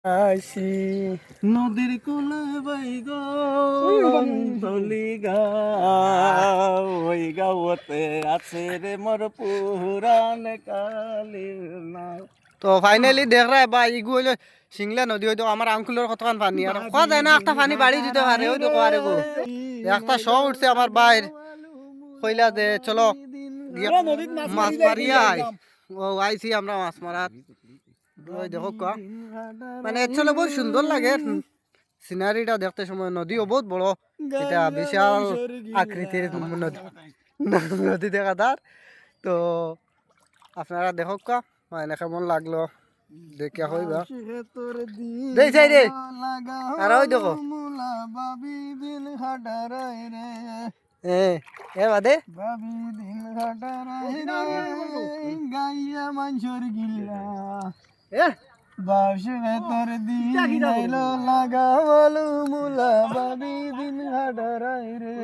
আসি নদীর কোলে বাইগন তলি গাঁও ওই গাঁওতে আছে রে মোর পুরান কালীর নাও। তো ফাইনালি দেখ রা বা ইগু হইলো সিংলা নদী হইতো আমার আঙ্কুলের কতক্ষণ পানি আর ক যায় না একটা পানি বাড়ি দিতে পারে ওই তো আরে গো একটা শো উঠছে আমার বাইর কইলা দে চলো মাছ মারিয়া আই ও আইছি আমরা মাছ মারাত ওই দেখো কা মানে চলো বহুত সুন্দর লাগে সিনারিটা দেখতে সময় নদীও বহুত বড় এটা বিশাল আকৃতির নদী দেখা তার তো আপনারা দেখো কা মানে কেমন লাগলো দেখে হইবা দেই যাই রে আর ওই দেখো এ এ বাদে বাবি দিন ঘাটারাই রে গাইয়া মাঞ্চর গিলা এ বাবসে তোর দিন লাগাওয়ালু মুলা বাবি দিন ঘাটারাই রে।